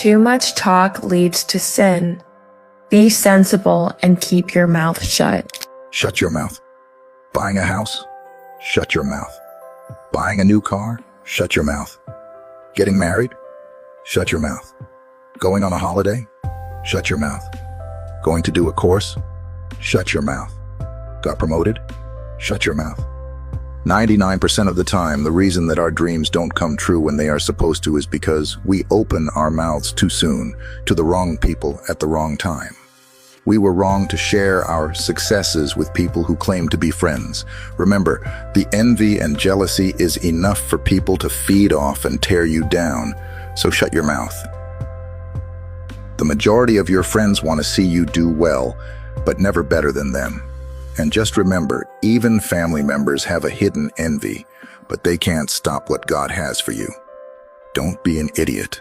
Too much talk leads to sin. Be sensible and keep your mouth shut. Shut your mouth. Buying a house? Shut your mouth. Buying a new car? Shut your mouth. Getting married? Shut your mouth. Going on a holiday? Shut your mouth. Going to do a course? Shut your mouth. Got promoted? Shut your mouth. 99% of the time, the reason that our dreams don't come true when they are supposed to is because we open our mouths too soon to the wrong people at the wrong time. We were wrong to share our successes with people who claim to be friends. Remember, the envy and jealousy is enough for people to feed off and tear you down, so shut your mouth. The majority of your friends want to see you do well, but never better than them. And just remember, even family members have a hidden envy, but they can't stop what God has for you. Don't be an idiot.